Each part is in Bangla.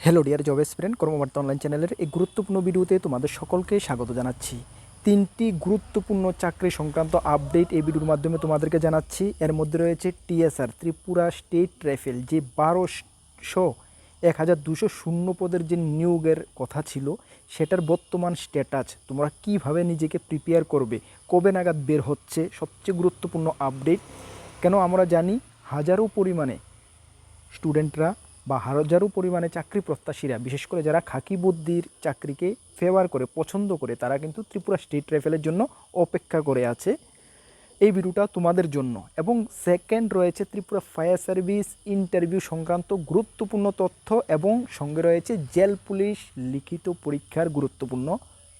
হ্যালো ডিয়ার জব এসপিরেন্ট কর্মবার্তা অনলাইন চ্যানেলের এই গুরুত্বপূর্ণ ভিডিওতে তোমাদের সকলকে স্বাগত জানাচ্ছি। তিনটি গুরুত্বপূর্ণ চাকরি সংক্রান্ত আপডেট এই ভিডিওর মাধ্যমে তোমাদেরকে জানাচ্ছি। এর মধ্যে রয়েছে টিএসআর ত্রিপুরা স্টেট রাইফেল, যে 12,200 শূন্য পদের যে নিয়োগের কথা ছিল সেটার বর্তমান স্ট্যাটাস, তোমরা কিভাবে নিজেকে প্রিপেয়ার করবে, কবে নাগাদ বের হচ্ছে, সবচেয়ে গুরুত্বপূর্ণ আপডেট। কেন আমরা জানি হাজারো পরিমাণে স্টুডেন্টরা বা হাজারো পরিমাণে চাকরি প্রত্যাশীরা, বিশেষ করে যারা খাকি বুদ্ধির চাকরিকে ফেভার করে, পছন্দ করে, তারা কিন্তু ত্রিপুরা স্টেট রাইফেলের জন্য অপেক্ষা করে আছে। এই ভিডিওটা তোমাদের জন্য। এবং সেকেন্ড রয়েছে ত্রিপুরা ফায়ার সার্ভিস ইন্টারভিউ সংক্রান্ত গুরুত্বপূর্ণ তথ্য, এবং সঙ্গে রয়েছে জেল পুলিশ লিখিত পরীক্ষার গুরুত্বপূর্ণ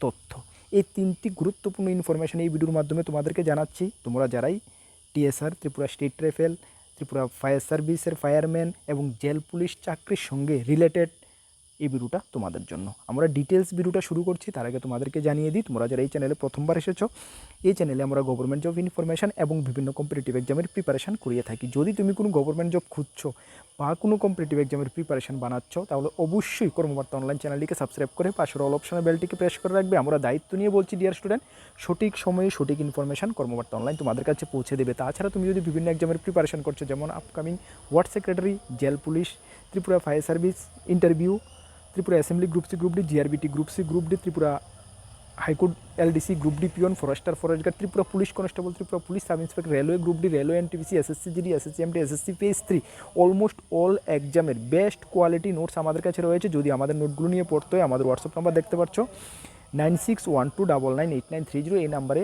তথ্য। এই তিনটি গুরুত্বপূর্ণ ইনফরমেশন এই ভিডিওর মাধ্যমে তোমাদেরকে জানাচ্ছি। তোমরা যারাই TSR, Tripura state rifle, Tripura fire সার্ভিসের ফায়ারম্যান এবং জেল পুলিশ চাকরির সঙ্গে রিলেটেড, এই ভিডিওটা তোমাদের জন্য। আমরা ডিটেলস ভিডিওটা শুরু করছি, তার আগে তোমাদেরকে জানিয়ে দিই, তোমরা যারা এই চ্যানেলে প্রথমবার এসেছো, এই চ্যানেলে আমরা গভর্নমেন্ট জব ইনফরমেশান এবং বিভিন্ন কম্পিটিটিভ এক্সামের প্রিপারেশান করিয়ে থাকি। যদি তুমি কোনো গভর্নমেন্ট জব খুঁজছো বা কোনো কম্পিটিটিভ এক্সামের প্রিপারেশান বানাচ্ছ, তাহলে অবশ্যই কর্মবার্তা অনলাইন চ্যানেলটিকে সাবস্ক্রাইব করে পাশের অল অপশনের বেলটিকে প্রেস করে রাখবে। আমরা দায়িত্ব নিয়ে বলছি ডিয়ার স্টুডেন্ট, সঠিক সময়ে সঠিক ইনফরমেশান কর্মবার্তা অনলাইন তোমাদের কাছে পৌঁছে দেবে। তাছাড়া তুমি যদি বিভিন্ন এক্সামের প্রিপারেশান করছো, যেমন upcoming ward secretary, jail police, Tripura fire service interview, Tripura assembly group C group D, GRBT group C group D, Tripura high court LDC group D peon, forester forest guard, Tripura police constable, Tripura police sub inspector, railway group D, railway NTPC, SSC GD, SSC MT, SSC phase 3, almost all এক্সামের বেস্ট কোয়ালিটি নোটস আমাদের কাছে রয়েছে। যদি আমাদের নোটগুলো নিয়ে পড়তে হয়, আমাদের হোয়াটসঅ্যাপ নাম্বার দেখতে পাচ্ছ 9612998930, এই নাম্বারে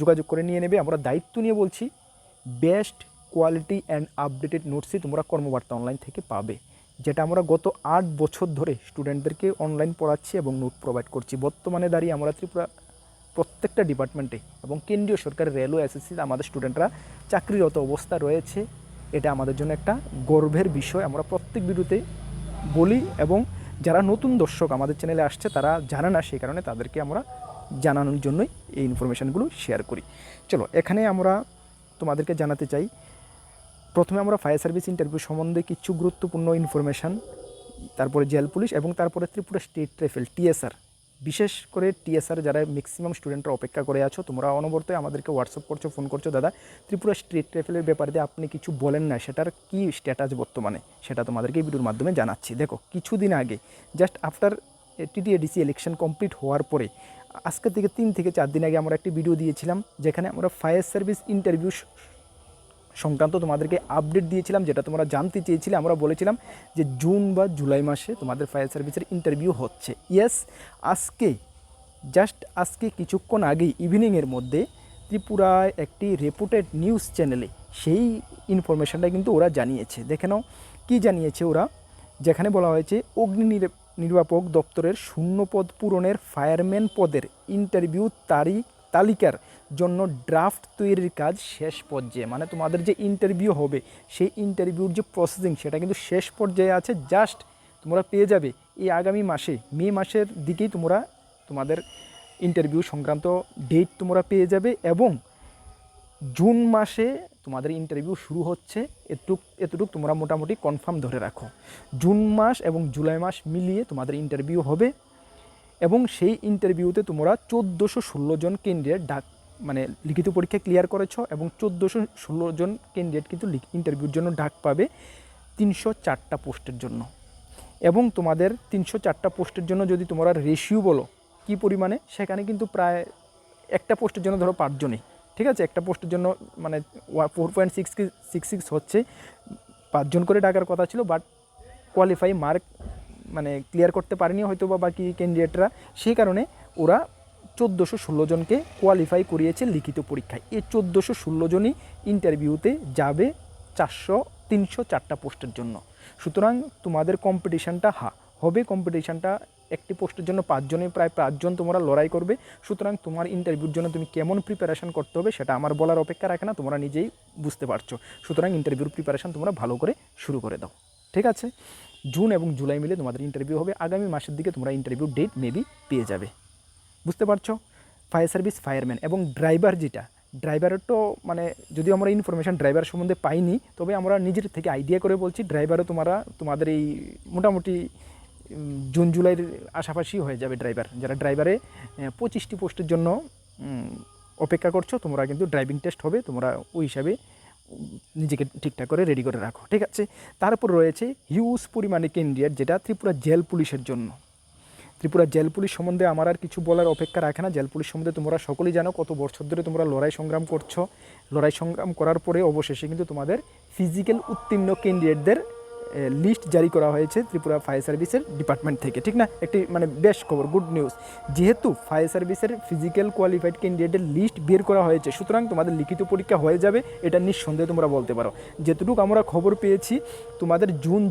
যোগাযোগ করে নিয়ে নেবে। আমরা দায়িত্ব নিয়ে বলছি, বেস্ট কোয়ালিটি অ্যান্ড আপডেটেড নোটসই তোমরা কর্মবার্তা অনলাইন থেকে পাবে, যেটা আমরা গত 8 বছর ধরে স্টুডেন্টদেরকে অনলাইন পড়াচ্ছি এবং নোট প্রোভাইড করছি। বর্তমানে দাঁড়িয়ে আমরা ত্রিপুরা প্রত্যেকটা ডিপার্টমেন্টে এবং কেন্দ্রীয় সরকারের রেলওয়ে এসএসসিতে আমাদের স্টুডেন্টরা চাকরিরত অবস্থা রয়েছে। এটা আমাদের জন্য একটা গর্বের বিষয়। আমরা প্রত্যেক ভিডিওতে বলি, এবং যারা নতুন দর্শক আমাদের চ্যানেলে আসছে তারা জানে না, সেই কারণে তাদেরকে আমরা জানানোর জন্যই এই ইনফরমেশানগুলো শেয়ার করি। চলো, এখানে আমরা তোমাদেরকে জানাতে চাই, প্রথমে আমরা ফায়ার সার্ভিস ইন্টারভিউ সম্বন্ধে কিছু গুরুত্বপূর্ণ ইনফরমেশান, তারপরে জেল পুলিশ এবং তারপরে ত্রিপুরা স্টেট রাইফেল টিএসআর। বিশেষ করে টিএসআর যারা ম্যাক্সিমাম স্টুডেন্টরা অপেক্ষা করে আছো, তোমরা অনবরতই আমাদেরকে হোয়াটসঅ্যাপ করছো, ফোন করছো, দাদা ত্রিপুরা স্টেট রাইফেলের ব্যাপারে আপনি কিছু বলেন না, সেটার কি স্ট্যাটাস বর্তমানে, সেটা তোমাদেরকে এই ভিডিওর মাধ্যমে জানাচ্ছি। দেখো, কিছুদিন আগে just after TTADC election complete হওয়ার পরে, আজকে থেকে 3 থেকে 4 দিন আগে আমরা একটি ভিডিও দিয়েছিলাম, যেখানে আমরা ফায়ার সার্ভিস ইন্টারভিউ সংক্রান্ত তোমাদেরকে আপডেট দিয়েছিলাম, যেটা তোমরা জানতে চেয়েছিলে। আমরা বলেছিলাম যে জুন বা জুলাই মাসে তোমাদের ফায়ার সার্ভিসের ইন্টারভিউ হচ্ছে। ইয়েস, আজকে কিছুক্ষণ আগেই ইভিনিংয়ের মধ্যে ত্রিপুরায় একটি রেপুটেড নিউজ চ্যানেলে সেই ইনফরমেশানটা কিন্তু ওরা জানিয়েছে। দেখে নাও কী জানিয়েছে ওরা, যেখানে বলা হয়েছে অগ্নি নির্বাপক দপ্তরের শূন্যপদ পূরণের ফায়ারম্যান পদের ইন্টারভিউ তালিকার জন্য ড্রাফট তৈরির কাজ শেষ পর্যায়ে। মানে তোমাদের যে ইন্টারভিউ হবে, সেই ইন্টারভিউর যে প্রসেসিং, সেটা কিন্তু শেষ পর্যায়ে আছে। জাস্ট তোমরা পেয়ে যাবে এই আগামী মাসে, মে মাসের দিকেই তোমাদের ইন্টারভিউ সংক্রান্ত ডেট তোমরা পেয়ে যাবে, এবং জুন মাসে তোমাদের ইন্টারভিউ শুরু হচ্ছে। এতটুক তোমরা মোটামুটি কনফার্ম ধরে রাখো। জুন মাস এবং জুলাই মাস মিলিয়ে তোমাদের ইন্টারভিউ হবে, এবং সেই ইন্টারভিউতে তোমরা 1416 জন ক্যান্ডিডেট মানে লিখিত পরীক্ষা ক্লিয়ার করেছ, এবং 1416 জন ক্যান্ডিডেট কিন্তু ইন্টারভিউর জন্য ডাক পাবে 304টা পোস্টের জন্য। এবং তোমাদের 304টা পোস্টের জন্য যদি তোমরা রেশিও বলো কী পরিমাণে, সেখানে কিন্তু প্রায় একটা পোস্টের জন্য ধরো 5 জনই, ঠিক আছে, একটা পোস্টের জন্য মানে 4.66 হচ্ছে, 5 জন করে ডাকার কথা ছিল, বাট কোয়ালিফাই মার্ক মানে ক্লিয়ার করতে পারেনি হয়তো বা বাকি ক্যান্ডিডেটরা, সেই কারণে ওরা 1416 জনকে কোয়ালিফাই করিয়েছে লিখিত পরীক্ষায়। এই 1416 জনই ইন্টারভিউতে যাবে 304টা পোস্টের জন্য। সুতরাং তোমাদের কম্পিটিশানটা হবে, কম্পিটিশানটা একটি পোস্টের জন্য 5 জনে, প্রায় 5 জন তোমরা লড়াই করবে। সুতরাং তোমার ইন্টারভিউর জন্য তুমি কেমন প্রিপারেশান করতে হবে সেটা আমার বলার অপেক্ষা রাখে না, তোমরা নিজেই বুঝতে পারছো। সুতরাং ইন্টারভিউর প্রিপারেশান তোমরা ভালো করে শুরু করে দাও, ঠিক আছে। জুন এবং জুলাই মিলে তোমাদের ইন্টারভিউ হবে। আগামী মাসের দিকে তোমরা ইন্টারভিউ ডেট মেবি পেয়ে যাবে, বুঝতে পারছো। ফায়ার সার্ভিস ফায়ারম্যান এবং ড্রাইভার, ড্রাইভারের তো মানে যদিও আমরা ইনফরমেশান ড্রাইভার সম্বন্ধে পাইনি, তবে আমরা নিজের থেকে আইডিয়া করে বলছি, ড্রাইভারও তোমাদের এই মোটামুটি জুন জুলাইয়ের আশাপাশি হয়ে যাবে ড্রাইভার। যারা ড্রাইভারে 25টি পোস্টের জন্য অপেক্ষা করছো, তোমরা কিন্তু ড্রাইভিং টেস্ট হবে, তোমরা ওই হিসাবে নিজেকে ঠিকঠাক করে রেডি করে রাখো, ঠিক আছে। তারপর রয়েছে হিউজ পরিমাণে ক্যান্ডিডেট, যেটা ত্রিপুরা জেল পুলিশের জন্য। ত্রিপুরা জেল পুলিশ সম্বন্ধে আমার আর কিছু বলার অপেক্ষা রাখে না। জেল পুলিশ সম্বন্ধে তোমরা সকলেই জানো, কত বছর ধরে তোমরা লড়াই সংগ্রাম করছো। লড়াই সংগ্রাম করার পরে অবশেষে কিন্তু তোমাদের ফিজিক্যাল উত্তীর্ণ ক্যান্ডিডেটদের লিস্ট জারি করা হয়েছে ত্রিপুরা ফায়ার সার্ভিসের ডিপার্টমেন্ট থেকে, ঠিক না? একটি মানে বেশ খবর, গুড নিউজ। যেহেতু ফায়ার সার্ভিসের ফিজিক্যাল কোয়ালিফাইড ক্যান্ডিডেটের লিস্ট বের করা হয়েছে, সুতরাং তোমাদের লিখিত পরীক্ষা হয়ে যাবে, এটা নিঃসন্দেহে তোমরা বলতে পারো। যেটুকু আমরা খবর পেয়েছি, তোমাদের জুন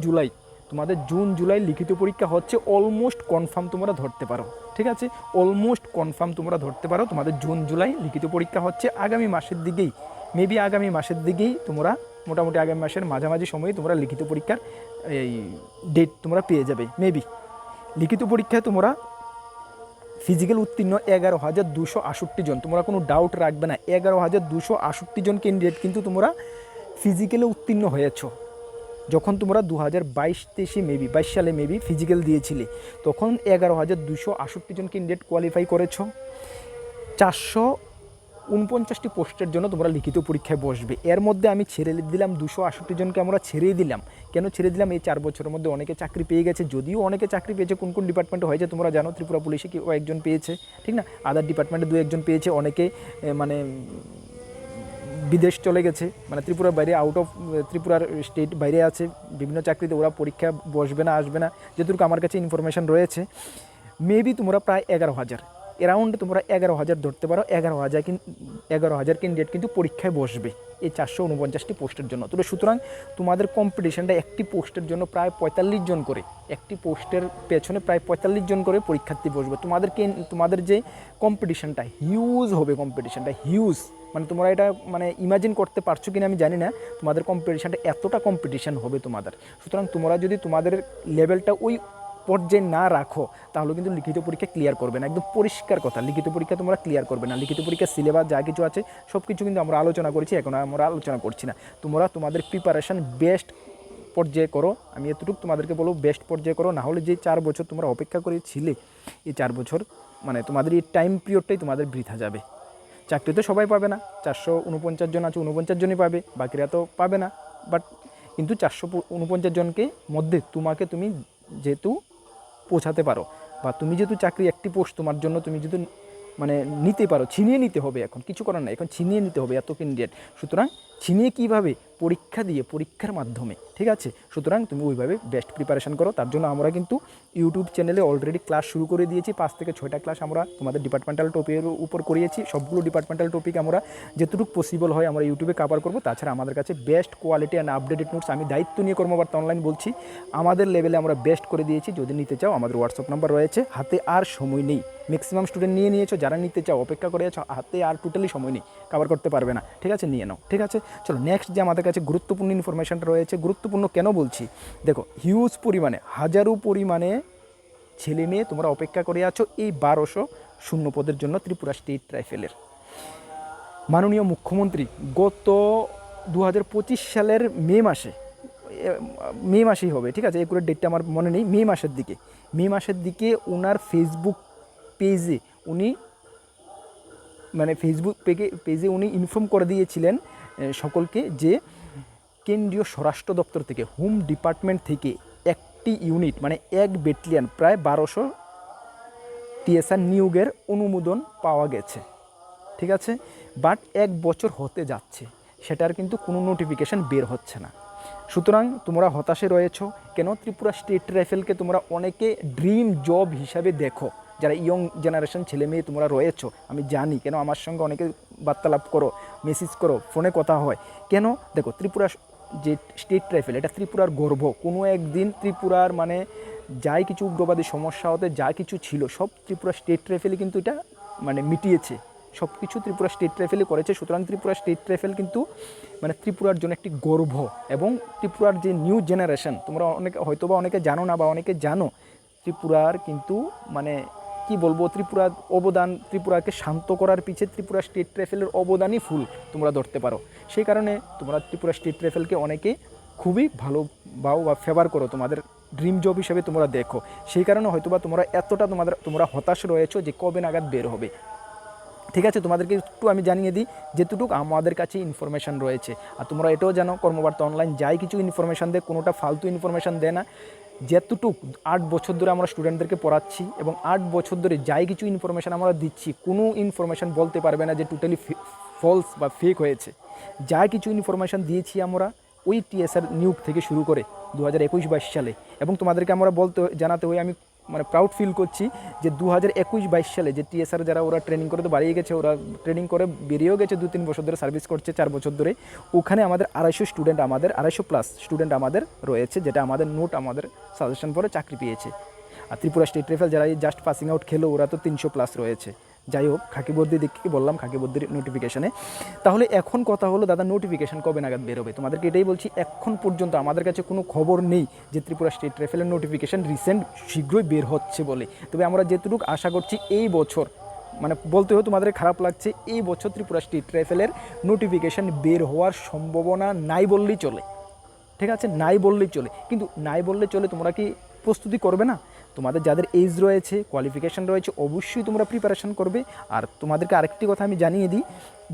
জুলাই লিখিত পরীক্ষা হচ্ছে, অলমোস্ট কনফার্ম তোমরা ধরতে পারো, ঠিক আছে? অলমোস্ট কনফার্ম তোমরা ধরতে পারো তোমাদের জুন জুলাই লিখিত পরীক্ষা হচ্ছে। আগামী মাসের দিকেই, মেবি আগামী মাসের দিকেই তোমরা মোটামুটি আগামী মাসের মাঝামাঝি সময়ে তোমরা লিখিত পরীক্ষার এই ডেট তোমরা পেয়ে যাবে মেবি। লিখিত পরীক্ষায় তোমরা ফিজিক্যাল উত্তীর্ণ 11,268 জন, তোমরা কোনো ডাউট রাখবে না, 11,268 জন ক্যান্ডিডেট কিন্তু তোমরা ফিজিক্যালে উত্তীর্ণ হয়েছো। যখন তোমরা 2022 সালে মেবি ফিজিক্যাল দিয়েছিলে, তখন 11,268 জন ক্যান্ডিডেট কোয়ালিফাই করেছো। 449টি পোস্টের জন্য তোমরা লিখিত পরীক্ষায় বসবে। এর মধ্যে আমি ছেড়ে দিলাম 268 জনকে, আমরা ছেড়েই দিলাম। কেন ছেড়ে দিলাম? এই 4 বছরের মধ্যে অনেকে চাকরি পেয়ে গেছে, যদিও অনেকে চাকরি পেয়েছে, কোন কোন ডিপার্টমেন্টে হয়েছে তোমরা জানো। ত্রিপুরা পুলিশে কেউ একজন পেয়েছে, ঠিক না? আদার ডিপার্টমেন্টে 2-1 জন পেয়েছে, অনেকে মানে বিদেশ চলে গেছে, মানে ত্রিপুরার বাইরে, আউট অফ ত্রিপুরার স্টেট বাইরে আছে বিভিন্ন চাকরিতে, ওরা পরীক্ষা বসবে না, আসবে না, যেটুকু আমার কাছে ইনফরমেশান রয়েছে। মেবি তোমরা প্রায় 11,000 অ্যারাউন্ড তোমরা 11,000 ধরতে পারো। 11,000 ক্যান্ডিডেট কিন্তু পরীক্ষায় বসবে এই 449টি পোস্টের জন্য। তো সুতরাং তোমাদের কম্পিটিশানটা একটি পোস্টের জন্য প্রায় 45 জন করে, একটি পোস্টের পেছনে প্রায় 45 জন করে পরীক্ষার্থী বসবে। তোমাদের যে কম্পিটিশানটা হিউজ হবে, কম্পিটিশানটা হিউজ, মানে তোমরা এটা মানে ইমাজিন করতে পারছো কিনা আমি জানি না, তোমাদের কম্পিটিশানটা এতটা কম্পিটিশান হবে তোমাদের। সুতরাং তোমরা যদি তোমাদের লেভেলটা ওই পর্যায়ে না রাখো, তাহলে কিন্তু লিখিত পরীক্ষা ক্লিয়ার করবে না, একদম পরিষ্কার কথা। লিখিত পরীক্ষা তোমরা ক্লিয়ার করবে না। লিখিত পরীক্ষার সিলেবাস যা কিছু আছে সব কিছু কিন্তু আমরা আলোচনা করেছি, এখন আমরা আলোচনা করছি না। তোমরা তোমাদের প্রিপারেশান বেস্ট পর্যায়ে করো, আমি এতটুকু তোমাদেরকে বলবো, বেস্ট পর্যায়ে করো। না হলে যে 4 বছর তোমরা অপেক্ষা করেছিলে, এই 4 বছর মানে তোমাদের এই টাইম পিরিয়ডটাই তোমাদের বৃথা যাবে। চাকরি তো সবাই পাবে না, 449 জন আছে, 49 জনই পাবে, বাকিরা তো পাবে না। বাট কিন্তু 449 জনকে মধ্যে তুমি যেহেতু পৌঁছাতে পারো, বা তুমি যেহেতু চাকরি একটি পোস্ট তোমার জন্য তুমি যদি মানে নিতে পারো, ছিনিয়ে নিতে হবে, এখন কিছু করার নাই, এখন ছিনিয়ে নিতে হবে এত ক্যান্ডিডেট। সুতরাং ছিনিয়ে কীভাবে? পরীক্ষা দিয়ে, পরীক্ষার মাধ্যমে, ঠিক আছে? সুতরাং তুমি ওইভাবে বেস্ট প্রিপারেশান করো। তার জন্য আমরা কিন্তু ইউটিউব চ্যানেলে অলরেডি ক্লাস শুরু করে দিয়েছি, 5 থেকে 6টা ক্লাস আমরা তোমাদের ডিপার্টমেন্টাল টপিকের উপর করিয়েছি। সবগুলো ডিপার্টমেন্টাল টপিক আমরা যেটুকু পসিবল হয় আমরা ইউটিউবে কভার করবো। তাছাড়া আমাদের কাছে best quality and updated notes, আমি দায়িত্ব নিয়ে কর্মকর্তা অনলাইন বলছি, আমাদের লেভেলে আমরা বেস্ট করে দিয়েছি। যদি নিতে চাও আমাদের হোয়াটসঅ্যাপ নাম্বার রয়েছে। হাতে আর সময় নেই, ম্যাক্সিমাম স্টুডেন্ট নিয়ে নিয়েছো, যারা নিতে চাও অপেক্ষা করে আছো, হাতে আর টোটালি সময় নেই, কভার করতে পারবে না, ঠিক আছে? নিয়ে নাও, ঠিক আছে? চলো নেক্সট যে আমাদের কাছে গুরুত্বপূর্ণ ইনফরমেশনটা রয়েছে, গুরুত্বপূর্ণ কেন বলছি, দেখো হিউজ পরিমাণে, হাজারো পরিমাণে ছেলে মেয়ে তোমরা অপেক্ষা করে আছো এই 1200 শূন্য পদের জন্য ত্রিপুরা স্টেট রাইফেলের। মাননীয় মুখ্যমন্ত্রী গত 2025 সালের মে মাসেই হবে, ঠিক আছে? একুরেট ডেটটা আমার মনে নেই, মে মাসের দিকে ওনার ফেসবুক পেজে উনি উনি ইনফর্ম করে দিয়েছিলেন সকলকে যে কেন্দ্রীয় স্বরাষ্ট্র দপ্তর থেকে, হোম ডিপার্টমেন্ট থেকে একটি ইউনিট মানে এক ব্যাটালিয়ন প্রায় 1200 টিএসআর নিয়োগের অনুমোদন পাওয়া গেছে, ঠিক আছে? বাট 1 বছর হতে যাচ্ছে, সেটার কিন্তু কোনো নোটিফিকেশান বের হচ্ছে না। সুতরাং তোমরা হতাশে রয়েছো কেন? ত্রিপুরা স্টেট রাইফেলকে তোমরা অনেকে ড্রিম জব হিসাবে দেখো, যারা ইয়ং জেনারেশন ছেলে মেয়ে তোমরা রয়েছো, আমি জানি, কেন আমার সঙ্গে অনেকে বার্তালাপ করো, মেসেজ করো, ফোনে কথা হয়। কেন? দেখো ত্রিপুরা যে স্টেট রাইফেল, এটা ত্রিপুরার গর্ব। কোনো একদিন ত্রিপুরার মানে যাই কিছু উগ্রবাদী সমস্যা হতে যা কিছু ছিল সব ত্রিপুরা স্টেট রাইফেলই কিন্তু এটা মানে মিটিয়েছে, সব কিছু ত্রিপুরা স্টেট রাইফেলই করেছে। সুতরাং ত্রিপুরা স্টেট রাইফেল কিন্তু মানে ত্রিপুরার জন্য একটি গর্ব। এবং ত্রিপুরার যে নিউ জেনারেশন, তোমরা অনেকে জানো না বা অনেকে জানো, ত্রিপুরার কিন্তু মানে কি বলবো, ত্রিপুরার অবদান, ত্রিপুরাকে শান্ত করার পিছে ত্রিপুরা স্টেট রাইফেলের অবদানই ফুল তোমরা ধরতে পারো। সেই কারণে তোমরা ত্রিপুরা স্টেট রাইফেলকে অনেকে খুবই ভালো বা ফেভার করো, তোমাদের ড্রিম জব হিসেবে তোমরা দেখো, সেই কারণে হয়তোবা তোমরা এতটা তোমরা হতাশ রয়েছো যে কবে নাগাদ বের হবে। ঠিক আছে, তোমাদেরকে একটু আমি জানিয়ে দিই যেটুকু আমাদের কাছে ইনফরমেশান রয়েছে। আর তোমরা এটাও জানো কর্মবার্তা অনলাইন যাই কিছু ইনফরমেশান দেয় কোনোটা ফালতু ইনফরমেশান দেয় না। যেতটুক 8 বছর ধরে আমরা স্টুডেন্টদেরকে পড়াচ্ছি এবং 8 বছর ধরে যাই কিছু ইনফরমেশান আমরা দিচ্ছি, কোনো ইনফরমেশান বলতে পারবে না যে টোটালি ফলস বা ফেক হয়েছে। যা কিছু ইনফরমেশান দিয়েছি আমরা ওই টিএসআর নিয়োগ থেকে শুরু করে 2021-22 সালে, এবং তোমাদেরকে আমরা জানাতে হই আমি মানে প্রাউড ফিল করছি যে 2021-22 সালে যে টিএসআর যারা ওরা ট্রেনিং করে তো বাড়িয়ে গেছে, ওরা ট্রেনিং করে বেরিয়েও গেছে, 2-3 বছর ধরে সার্ভিস করছে, 4 বছর ধরে। ওখানে আমাদের 250+ স্টুডেন্ট আমাদের রয়েছে, যেটা আমাদের নোট আমাদের সাজেশন পরে চাকরি পেয়েছে। আর ত্রিপুরা স্টেট রেফেল যারা জাস্ট পাসিং আউট খেলো ওরা তো 300+ রয়েছে। যাই হোক, খাকিবর্দি দিক থেকে বললাম, খাকিবর্দির নোটিফিকেশানে। তাহলে এখন কথা হলো দাদা নোটিফিকেশান কবে নাগাদ বেরোবে? তোমাদেরকে এটাই বলছি, এখন পর্যন্ত আমাদের কাছে কোনো খবর নেই যে ত্রিপুরা স্টেট রেফেলের নোটিফিকেশান রিসেন্ট শীঘ্রই বের হচ্ছে বলে। তবে আমরা যেটুকু আশা করছি এই বছর, মানে বলতে হয় তোমাদের খারাপ লাগছে, এই বছর ত্রিপুরা স্টেট রেফেলের নোটিফিকেশান বের হওয়ার সম্ভাবনা নাই বললেই চলে। ঠিক আছে, নাই বললেই চলে। কিন্তু নাই বললে চলে, তোমরা কি প্রস্তুতি করবে না? তোমাদের যাদের এজ রয়েছে, কোয়ালিফিকেশান রয়েছে, অবশ্যই তোমরা প্রিপারেশান করবে। আর তোমাদেরকে আরেকটি কথা আমি জানিয়ে দিই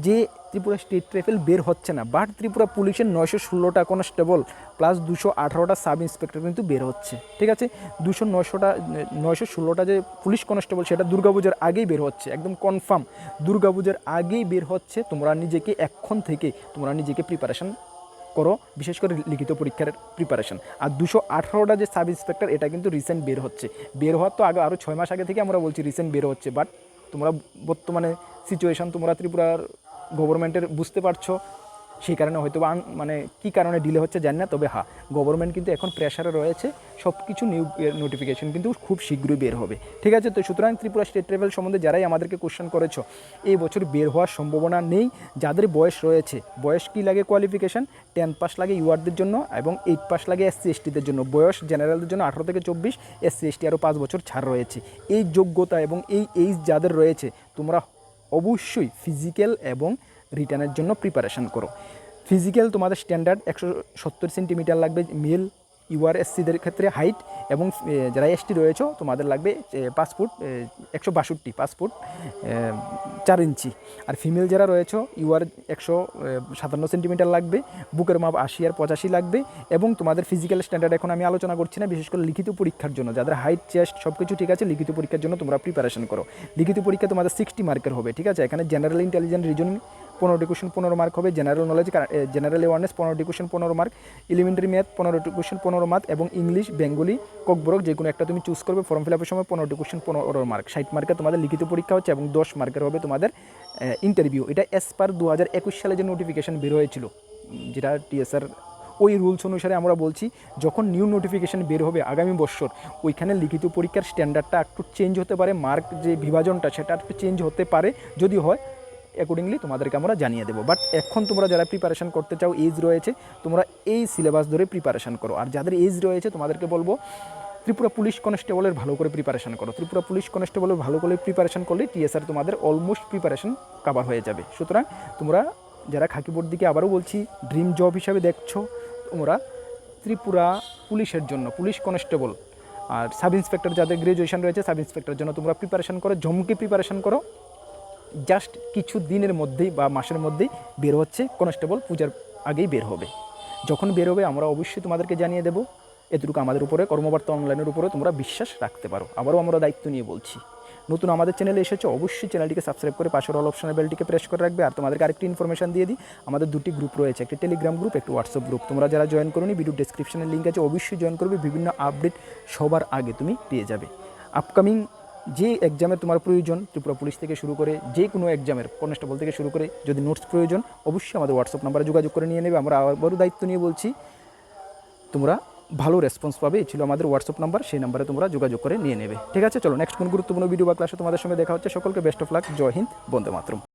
যে ত্রিপুরা স্টেট রেফেল বের হচ্ছে না, বাট ত্রিপুরা পুলিশের 916টা কনস্টেবল প্লাস 218টা সাব ইন্সপেক্টর কিন্তু বের হচ্ছে। ঠিক আছে, 916টা যে পুলিশ কনস্টেবল সেটা দুর্গাপূজার আগেই বের হচ্ছে, একদম কনফার্ম দুর্গাপূজার আগেই বের হচ্ছে। তোমরা নিজেকে এখন থেকে তোমরা নিজেকে প্রিপারেশান করো, বিশেষ করে লিখিত পরীক্ষার প্রিপারেশন। আর 218টা যে সাব ইন্সপেক্টর এটা কিন্তু রিসেন্ট বের হচ্ছে, বের হওয়ার তো আরও 6 মাস আগে থেকে আমরা বলছি রিসেন্ট বের হচ্ছে। বাট তোমরা বর্তমানে সিচুয়েশান তোমরা ত্রিপুরার গভর্নমেন্টের বুঝতে পারছো, সেই কারণে হয়তো মানে কী কারণে ডিলে হচ্ছে জানি না। তবে হ্যাঁ, গভর্নমেন্ট কিন্তু এখন প্রেশারে রয়েছে, সব কিছু নোটিফিকেশন কিন্তু খুব শীঘ্রই বের হবে। ঠিক আছে, তো সুতরাং ত্রিপুরা স্টেট লেভেল সম্বন্ধে যারাই আমাদেরকে কোশ্চেন করেছো, এই বছর বের হওয়ার সম্ভাবনা নেই। যাদের বয়স রয়েছে, বয়স কী লাগে কোয়ালিফিকেশান, 10 পাস লাগে ইউআরদের জন্য এবং 8 পাস লাগে এসসি এসটিদের জন্য। বয়স জেনারেলদের জন্য 18 থেকে 24, এসসি এসটি আরও 5 বছর ছাড় রয়েছে। এই যোগ্যতা এবং এই এইজ যাদের রয়েছে, তোমরা অবশ্যই ফিজিক্যাল এবং রিটার্নের জন্য প্রিপারেশান করো। ফিজিক্যাল তোমাদের স্ট্যান্ডার্ড 170 সেন্টিমিটার লাগবে মেল ইউআরএসসিদের ক্ষেত্রে হাইট, এবং যারা এসটি রয়েছে তোমাদের লাগবে 5 ফুট 162 5 ফুট 4 ইঞ্চি। আর ফিমেল যারা রয়েছে ইউআর 157 সেন্টিমিটার লাগবে, বুকের মাপ 80 আর 85 লাগবে। এবং তোমাদের ফিজিক্যাল স্ট্যান্ডার্ড এখন আমি আলোচনা করছি না, বিশেষ করে লিখিত পরীক্ষার জন্য যাদের হাইট চেস্ট সব কিছু ঠিক আছে, লিখিত পরীক্ষার জন্য তোমরা প্রিপারেশন করো। লিখিত পরীক্ষা তোমাদের 60 মার্কের হবে। ঠিক আছে, এখানে general intelligence reasoning 15 question 15 mark হবে, general knowledge general awareness 15 question 15 mark, elementary math 15 question 15 mark, এবং ইংলিশ বেঙ্গলি ককবরক যে কোনো একটা তুমি চুজ করবে। ফর্ম ফিল আপের সময় 15 কোয়েশ্চেন 15 মার্ক। 60 মার্কের তোমাদের লিখিত পরীক্ষা হচ্ছে এবং 10 মার্কের হবে তোমাদের ইন্টারভিউ। এটা এস পার 2021 সালে যে নোটিফিকেশান বের হয়েছিল, যেটা টিএসআর ওই রুলস অনুসারে আমরা বলছি, যখন নিউ নোটিফিকেশান বের হবে আগামী বছর, ওইখানে লিখিত পরীক্ষার স্ট্যান্ডার্ডটা একটু চেঞ্জ হতে পারে, মার্ক যে বিভাজনটা সেটা একটু চেঞ্জ হতে পারে। যদি হয় অ্যাকর্ডিংলি তোমাদেরকে আমরা জানিয়ে দেবো। বাট এখন তোমরা যারা প্রিপারেশান করতে চাও, এজ রয়েছে, তোমরা এই সিলেবাস ধরে প্রিপারেশান করো। আর যাদের এজ রয়েছে তোমাদেরকে বলবো ত্রিপুরা পুলিশ কনস্টেবলের ভালো করে প্রিপারেশান করো। ত্রিপুরা পুলিশ কনস্টেবলের ভালো করে প্রিপারেশান করলে টিএসআর তোমাদের অলমোস্ট প্রিপারেশান কভার হয়ে যাবে। সুতরাং তোমরা যারা খাকিবোর্ড দিকে আবারও বলছি ড্রিম জব হিসাবে দেখছো, তোমরা ত্রিপুরা পুলিশের জন্য পুলিশ কনস্টেবল আর সাব ইন্সপেক্টর যাদের গ্র্যাজুয়েশন রয়েছে সাব ইন্সপেক্টরের জন্য তোমরা প্রিপারেশান করো, জমকে প্রিপারেশান করো। জাস্ট কিছু দিনের মধ্যেই বা মাসের মধ্যেই বের হচ্ছে, কনস্টেবল পূজার আগেই বের হবে। যখন বের হবে আমরা অবশ্যই তোমাদেরকে জানিয়ে দেবো। এতটুকু আমাদের উপরে কর্মবার্তা অনলাইনের উপরে তোমরা বিশ্বাস রাখতে পারো। আবারও আমরা দায়িত্ব নিয়ে বলছি, নতুন আমাদের চ্যানেলে এসেছো অবশ্যই চ্যানেলটিকে সাবস্ক্রাইব করে পাশের অল অপশনের বেলটিকে প্রেস করে রাখবে। আর তোমাদেরকে আরেকটি ইনফরমেশন দিয়ে দিই, আমাদের 2টি গ্রুপ রয়েছে, একটি টেলিগ্রাম গ্রুপ, একটি হোয়াটসঅ্যাপ গ্রুপ। তোমরা যারা জয়েন করোনি ভিডিও ডেসক্রিপশনের লিঙ্ক আছে, অবশ্যই জয়েন করবে, বিভিন্ন আপডেট সবার আগে তুমি পেয়ে যাবে। আপকামিং যে এক্সামের তোমার প্রয়োজন, ত্রিপুরা পুলিশ থেকে শুরু করে যে কোনো এক্সামের কনস্টেবল থেকে শুরু করে যদি নোটস প্রয়োজন, অবশ্যই আমাদের হোয়াটসঅ্যাপ নাম্বারে যোগাযোগ করে নিয়ে নেবে। আমরা আবারও দায়িত্ব নিয়ে বলছি, তোমরা ভালো রেসপন্স পাবে। এই ছিল আমাদের হোয়াটসঅ্যাপ নাম্বার, সেই নাম্বারে তোমরা যোগাযোগ করে নিয়ে নেবে। ঠিক আছে, চলো নেক্সট কোন গুরুত্বপূর্ণ ভিডিও বা ক্লাসে তোমাদের সঙ্গে দেখা হচ্ছে। সকলকে best of luck, Jai Hind, Vande Mataram.